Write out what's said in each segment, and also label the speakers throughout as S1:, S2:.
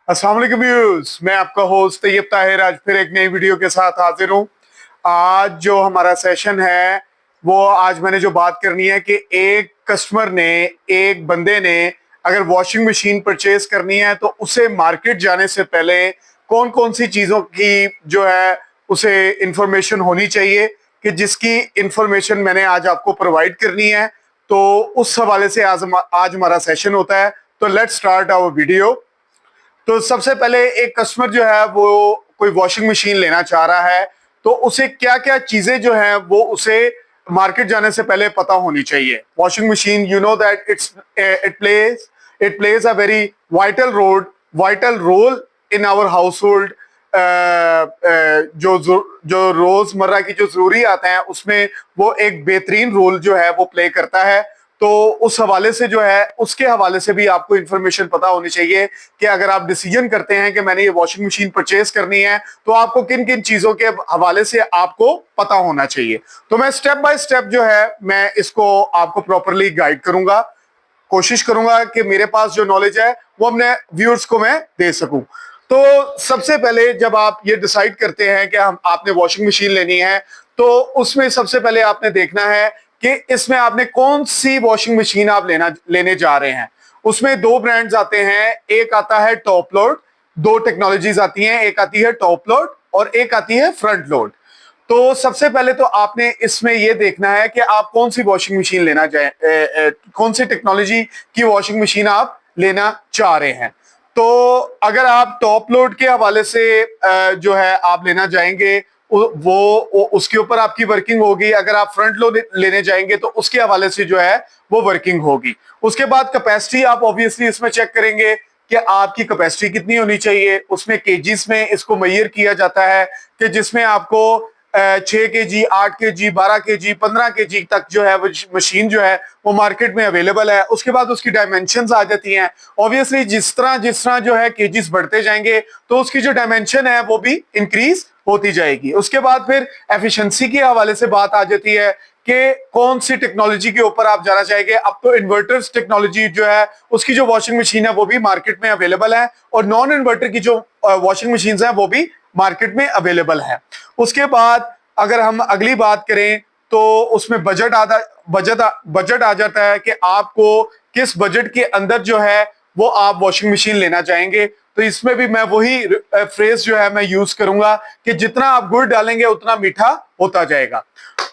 S1: अस्सलाम वालेकुम व्यूअर्स, मैं आपका होस्ट तैयब ताहिर आज फिर एक नई वीडियो के साथ हाजिर हूँ। आज जो हमारा सेशन है वो आज मैंने जो बात करनी है कि एक कस्टमर ने, एक बंदे ने अगर वॉशिंग मशीन परचेज करनी है तो उसे मार्केट जाने से पहले कौन कौन सी चीज़ों की जो है उसे इंफॉर्मेशन होनी चाहिए, कि जिसकी इंफॉर्मेशन मैंने आज आपको प्रोवाइड करनी है। तो उस हवाले से आज हमारा सेशन होता है। तो लेट्स स्टार्ट आवर वीडियो। तो सबसे पहले एक कस्टमर जो है वो कोई वॉशिंग मशीन लेना चाह रहा है, तो उसे क्या क्या चीजें जो है वो उसे मार्केट जाने से पहले पता होनी चाहिए। Washing machine, you know that it plays a very vital role in our household. जो रोजमर्रा की जो जरूरी आते हैं उसमें वो एक बेहतरीन रोल जो है वो प्ले करता है। तो उस हवाले से जो है उसके हवाले से भी आपको इंफॉर्मेशन पता होनी चाहिए कि अगर आप डिसीजन करते हैं कि मैंने ये वॉशिंग मशीन परचेज करनी है तो आपको किन किन चीजों के हवाले से आपको पता होना चाहिए। तो मैं स्टेप बाय स्टेप जो है मैं इसको आपको प्रॉपरली गाइड करूंगा, कोशिश करूंगा कि मेरे पास जो नॉलेज है वो अपने व्यूअर्स को मैं दे सकूं। तो सबसे पहले जब आप ये डिसाइड करते हैं कि हम आपने वॉशिंग मशीन लेनी है, तो उसमें सबसे पहले आपने देखना है कि इसमें आपने कौन सी वॉशिंग मशीन आप लेने जा रहे हैं। उसमें दो ब्रांड्स आते हैं, एक आता है टॉप लोड, दो टेक्नोलॉजीज आती हैं, एक आती है टॉप लोड और एक आती है फ्रंट लोड। तो सबसे पहले तो आपने इसमें यह देखना है कि आप कौन सी वॉशिंग मशीन लेना चाहे, कौन सी टेक्नोलॉजी की वॉशिंग मशीन आप लेना चाह रहे हैं। तो अगर आप टॉप लोड के हवाले से जो है आप लेना जाएंगे वो उसके ऊपर आपकी वर्किंग होगी। अगर आप फ्रंट लोड लेने जाएंगे तो उसके हवाले से जो है वो वर्किंग होगी। उसके बाद कैपेसिटी आप ऑब्वियसली इसमें चेक करेंगे कि आपकी कैपेसिटी कितनी होनी चाहिए। उसमें केजीज में इसको मेजर किया जाता है कि जिसमें आपको 6 kg, 8 kg, 12 kg, 15 kg तक जो है वो मशीन जो है वो मार्केट में अवेलेबल है। उसके बाद उसकी डायमेंशंस आ जाती हैं। ऑब्वियसली जिस तरह जो है केजीज बढ़ते जाएंगे तो उसकी जो डायमेंशन है वो भी इंक्रीज होती जाएगी। उसके बाद फिर एफिशिएंसी के हवाले से बात आ जाती है कि कौन सी टेक्नोलॉजी के ऊपर आप जाना चाहेंगे। अब तो इन्वर्टर्स टेक्नोलॉजी जो है उसकी जो वॉशिंग मशीन है वो भी मार्केट में अवेलेबल है और नॉन इन्वर्टर की जो वॉशिंग मशीन है वो भी मार्केट में अवेलेबल है। उसके बाद अगर हम अगली बात करें तो उसमें बजट आ जाता है कि आपको किस बजट के अंदर जो है वो आप वॉशिंग मशीन लेना चाहेंगे। तो इसमें भी मैं वही फ्रेज जो है मैं यूज करूंगा कि जितना आप गुड़ डालेंगे उतना मीठा होता जाएगा।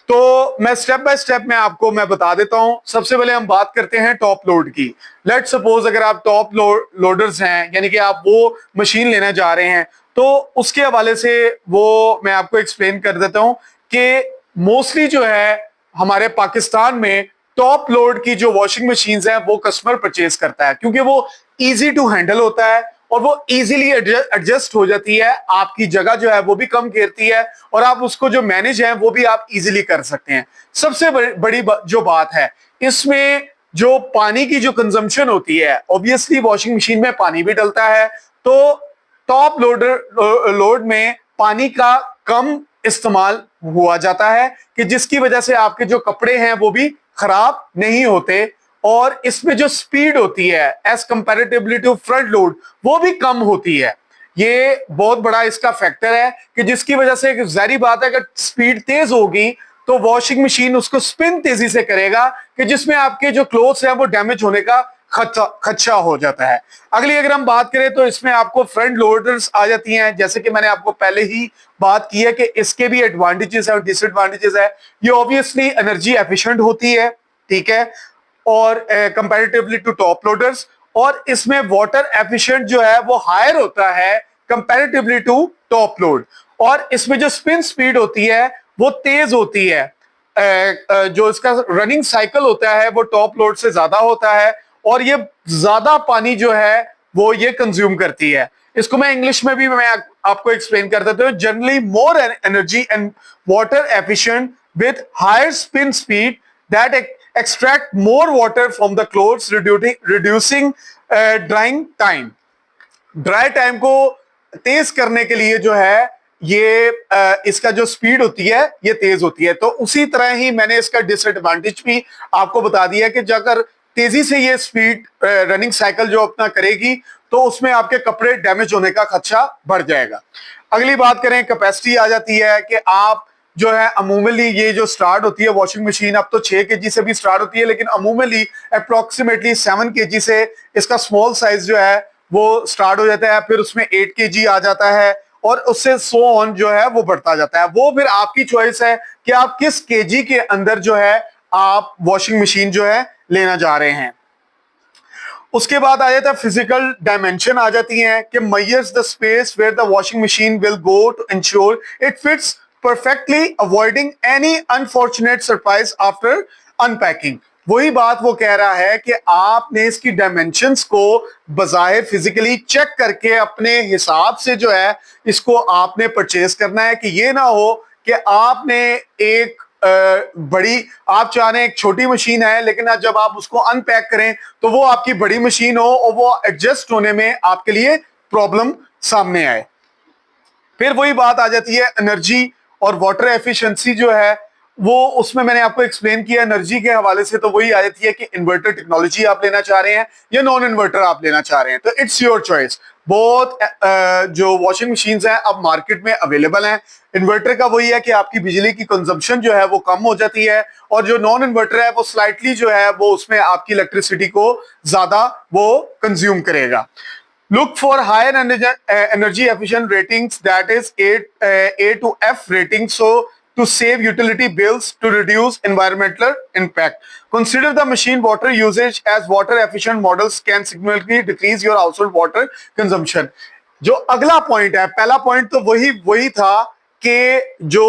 S1: तो मैं स्टेप बाय स्टेप में आपको मैं बता देता हूं। सबसे पहले हम बात करते हैं टॉप लोड की। लेट सपोज अगर आप टॉप लोडर्स हैं, यानी कि आप वो मशीन लेने जा रहे हैं, तो उसके हवाले से वो मैं आपको एक्सप्लेन कर देता हूं कि मोस्टली जो है हमारे पाकिस्तान में टॉप लोड की जो वॉशिंग मशीन्स हैं वो कस्टमर परचेज करता है, क्योंकि वो इजी टू हैंडल होता है और वो इजीली एडजस्ट हो जाती है। आपकी जगह जो है वो भी कम घेरती है और आप उसको जो मैनेज है वो भी आप इजीली कर सकते हैं। सबसे बड़ी जो बात है इसमें, जो पानी की जो कंजम्पशन होती है, ऑब्वियसली वॉशिंग मशीन में पानी भी डलता है। तो टॉप लोड में पानी का कम इस्तेमाल हुआ जाता है कि जिसकी वजह से आपके जो कपड़े हैं वो भी खराब नहीं होते और इसमें जो स्पीड होती है as comparatively to front load वो भी कम होती है। ये बहुत बड़ा इसका फैक्टर है कि जिसकी वजह से जाहिर बात है अगर स्पीड तेज होगी तो वॉशिंग मशीन उसको स्पिन तेजी से करेगा कि जिसमें आपके जो क्लोथ्स हैं वो डैमेज होने का खदशा हो जाता है। अगली अगर हम बात करें तो इसमें आपको फ्रंट लोडर्स आ जाती हैं। जैसे कि मैंने आपको पहले ही बात की है कि इसके भी एडवांटेजेस है और डिसएडवांटेजेस है। ये ऑब्वियसली एनर्जी एफिशिएंट होती है, ठीक है, और कंपैरेटिवली टू टॉप लोडर्स, और इसमें वाटर एफिशिएंट जो है वो हायर होता है कंपैरेटिवली टू टॉप लोड, और इसमें जो स्पिन स्पीड होती है वो तेज होती है। जो इसका रनिंग साइकिल होता है वो टॉप लोड से ज्यादा होता है और ये ज्यादा पानी जो है वो ये कंज्यूम करती है। इसको मैं इंग्लिश में भी मैं आपको एक्सप्लेन कर देता हूँ। Generally more energy and water efficient with higher spin speed that extract more water from the clothes, reducing drying time। Dry time को तेज करने के लिए जो है ये इसका जो स्पीड होती है ये तेज होती है। तो उसी तरह ही मैंने इसका डिसएडवांटेज भी आपको बता दिया कि अगर तेजी से ये स्पीड रनिंग साइकिल जो अपना करेगी तो उसमें आपके कपड़े डैमेज होने का खदशा बढ़ जाएगा। अगली बात करें, कैपेसिटी आ जाती है कि आप जो है अमूमली ये जो स्टार्ट होती है वॉशिंग मशीन, अब तो 6 केजी से भी स्टार्ट होती है, लेकिन अमूमली अप्रोक्सीमेटली 7 केजी से इसका स्मॉल साइज जो है वो स्टार्ट हो जाता है, फिर उसमें 8 केजी आ जाता है और उससे सो ऑन जो है वो बढ़ता जाता है। वो फिर आपकी चॉइस है कि आप किस केजी के अंदर जो है आप वॉशिंग मशीन जो है लेना जा रहे हैं। उसके बाद आ जाता है फिजिकल डायमेंशन आ जाती हैं कि measures the space where the washing machine will go to ensure it fits perfectly avoiding any unfortunate surprise after unpacking. वही बात वो कह रहा है कि आपने इसकी डायमेंशंस को बाज़ाहिर फिजिकली चेक करके अपने हिसाब से जो है इसको आपने परचेज करना है, कि ये ना हो कि आपने एक बड़ी, आप चाह रहे हैं एक छोटी मशीन है लेकिन जब आप उसको अनपैक करें तो वो आपकी बड़ी मशीन हो और वो एडजस्ट होने में आपके लिए प्रॉब्लम सामने आए। फिर वही बात आ जाती है एनर्जी और वाटर एफिशिएंसी जो है वो, उसमें मैंने आपको एक्सप्लेन किया एनर्जी के हवाले से, तो वही आ जाती है कि इन्वर्टर टेक्नोलॉजी आप लेना चाह रहे हैं या नॉन इन्वर्टर आप लेना चाह रहे हैं, तो इट्स योर चॉइस। बहुत जो वॉशिंग मशीन्स हैं अब मार्केट में अवेलेबल हैं। इन्वर्टर का वही है कि आपकी बिजली की कंजम्पशन जो है वो कम हो जाती है, और जो नॉन इन्वर्टर है वो स्लाइटली जो है वो उसमें आपकी इलेक्ट्रिसिटी को ज्यादा वो कंज्यूम करेगा। Look for higher energy efficient ratings, that is A to F rating, so to save utility bills to reduce environmental impact. Consider the machine water usage, as water efficient models can significantly decrease your household water consumption. जो अगला point है, पहला point तो वही था कि जो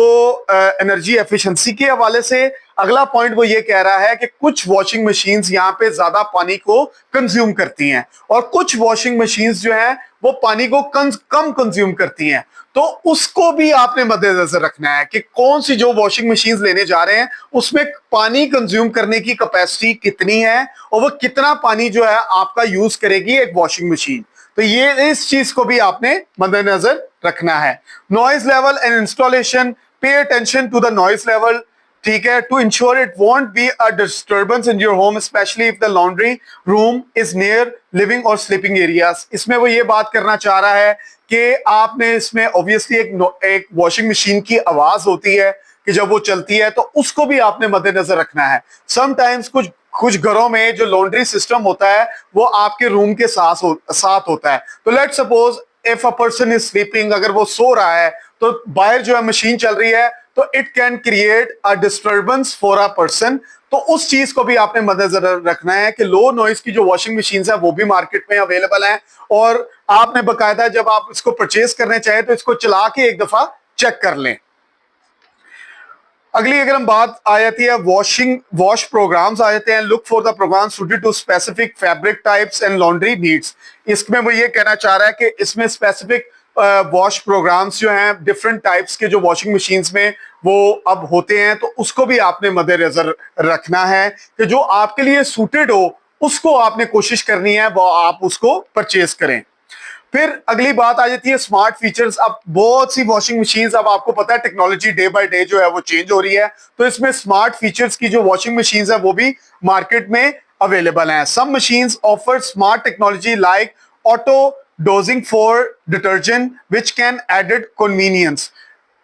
S1: energy efficiency के हवाले से, अगला पॉइंट वो ये कह रहा है कि कुछ वॉशिंग मशीन्स यहाँ पे ज्यादा पानी को कंज्यूम करती हैं और कुछ वॉशिंग मशीन्स जो हैं वो पानी को कम कंज्यूम करती हैं। तो उसको भी आपने मद्देनजर रखना है कि कौन सी जो वॉशिंग मशीन्स लेने जा रहे हैं उसमें पानी कंज्यूम करने की कैपेसिटी कितनी है और वो कितना पानी जो है आपका यूज करेगी एक वॉशिंग मशीन। तो ये इस चीज को भी आपने मद्देनजर रखना है। Noise level and installation, pay attention to the noise level, ठीक है, to ensure it won't be a disturbance in your home, especially if the laundry room is near living or sleeping areas. इसमें वो ये बात करना चाह रहा है कि आपने इसमें ऑब्वियसली एक वॉशिंग मशीन की आवाज होती है कि जब वो चलती है तो उसको भी आपने मद्देनजर रखना है। समटाइम्स कुछ घरों में जो लॉन्ड्री सिस्टम होता है वो आपके रूम के साथ होता है, तो let's suppose if a person is sleeping, अगर वो सो रहा है तो बाहर जो है मशीन चल रही है तो it can create a disturbance for a person. तो उस चीज को भी आपने मद्देनजर रखना है कि लो नॉइज की जो वॉशिंग मशीन है वो भी मार्केट में अवेलेबल है, और आपने बकायदा जब आप इसको परचेज करने चाहे तो इसको चला के एक दफा चेक कर लें। अगली अगर हम बात आ जाती है वॉश प्रोग्राम्स आ जाते हैं। Look for the program suited to specific fabric types and laundry needs. इसमें वो ये कहना चाह रहा है कि इसमें स्पेसिफिक वॉश प्रोग्राम्स जो हैं डिफरेंट टाइप्स के जो वॉशिंग मशीन्स में वो अब होते हैं, तो उसको भी आपने मद्देनजर रखना है कि जो आपके लिए सूटेड हो उसको आपने कोशिश करनी है वो आप उसको परचेज करें। फिर अगली बात आ जाती है स्मार्ट फीचर्स। अब बहुत सी वॉशिंग मशीन्स, अब आपको पता है टेक्नोलॉजी डे बाय डे जो है वो चेंज हो रही है, तो इसमें स्मार्ट फीचर्स की जो वॉशिंग मशीन्स है वो भी मार्केट में अवेलेबल हैं। Some machines offer smart technology like auto dosing for detergent which can added convenience.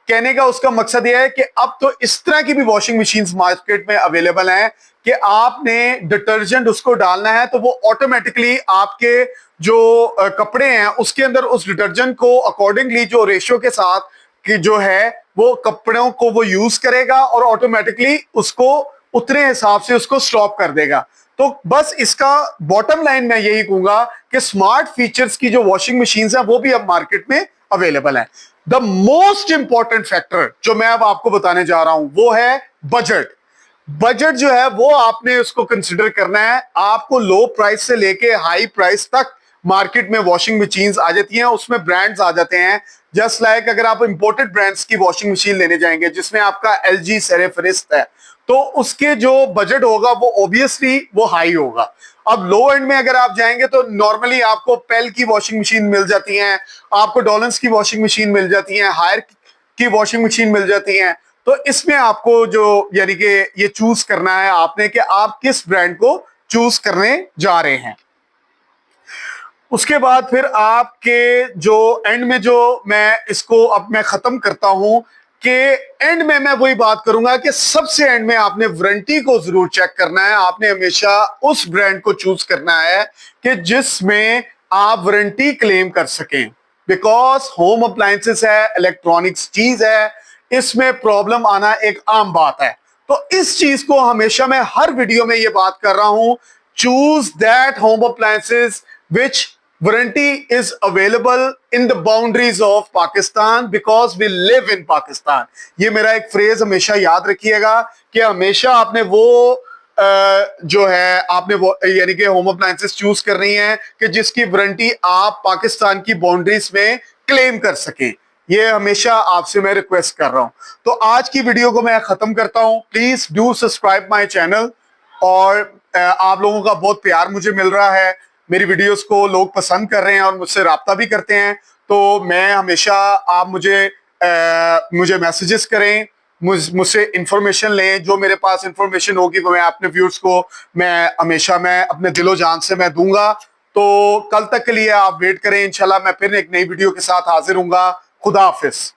S1: कहने का उसका मकसद यह है कि अब तो इस तरह की भी वॉशिंग मशीन्स मार्केट में अवेलेबल हैं कि आपने डिटर्जेंट उसको डालना है तो वो ऑटोमेटिकली आपके जो कपड़े हैं उसके अंदर उस डिटर्जेंट को अकॉर्डिंगली जो रेशियो के साथ कि जो है वो कपड़ों को वो यूज करेगा और ऑटोमेटिकली उसको उतने हिसाब से उसको स्टॉप कर देगा। तो बस इसका बॉटम लाइन मैं यही कहूंगा कि स्मार्ट फीचर्स की जो वॉशिंग मशीन्स हैं वो भी अब मार्केट में अवेलेबल है। द मोस्ट इंपॉर्टेंट फैक्टर जो मैं अब आपको बताने जा रहा हूं वो है बजट। बजट जो है वो आपने उसको कंसिडर करना है। आपको लो प्राइस से लेके हाई प्राइस तक मार्केट में वॉशिंग मशीन्स आ जाती हैं, उसमें ब्रांड्स आ जाते हैं। जस्ट लाइक अगर आप इंपोर्टेड ब्रांड्स की वॉशिंग मशीन लेने जाएंगे जिसमें आपका LG सेरेफरिस्ट है तो उसके जो बजट होगा वो ऑब्वियसली वो हाई होगा। अब लो एंड में अगर आप जाएंगे तो नॉर्मली आपको पेल की वॉशिंग मशीन मिल जाती हैं, आपको डॉलन्स की वॉशिंग मशीन मिल जाती हैं, हायर की वॉशिंग मशीन मिल जाती हैं। तो इसमें आपको जो यानी कि ये चूज करना है आपने कि आप किस ब्रांड को चूज करने जा रहे हैं। उसके बाद फिर आपके जो एंड में जो मैं इसको अब मैं खत्म करता हूं कि एंड में मैं वही बात करूंगा कि सबसे एंड में आपने वारंटी को जरूर चेक करना है। आपने हमेशा उस ब्रांड को चूज करना है कि जिसमें आप वारंटी क्लेम कर सकें, बिकॉज होम अप्लायंसेस है, इलेक्ट्रॉनिक्स चीज है, इसमें प्रॉब्लम आना एक आम बात है। तो इस चीज को हमेशा मैं हर वीडियो में ये बात कर रहा हूं, choose that home appliances which warranty is available in the boundaries of Pakistan because we live in Pakistan। ये मेरा एक फ्रेज हमेशा याद रखिएगा कि हमेशा आपने वो जो है आपने वो यानी कि होम अप्लायंसेस चूज करनी है कि जिसकी वारंटी आप पाकिस्तान की बाउंड्रीज में क्लेम कर सकें। ये हमेशा आपसे मैं रिक्वेस्ट कर रहा हूं। तो आज की वीडियो को मैं खत्म करता हूं। Please do subscribe my channel. और आप लोगों का बहुत प्यार मुझे मिल रहा है, मेरी वीडियोस को लोग पसंद कर रहे हैं और मुझसे राब्ता भी करते हैं। तो मैं हमेशा आप मुझे मैसेजेस करें, मुझसे इंफॉर्मेशन लें। जो मेरे पास इंफॉर्मेशन होगी वो मैं अपने व्यूअर्स को मैं अपने दिलो जान से मैं दूंगा। तो कल तक के लिए आप वेट करें, इंशाल्लाह मैं फिर एक नई वीडियो के साथ हाजिर हूंगा। खुदा हाफिज।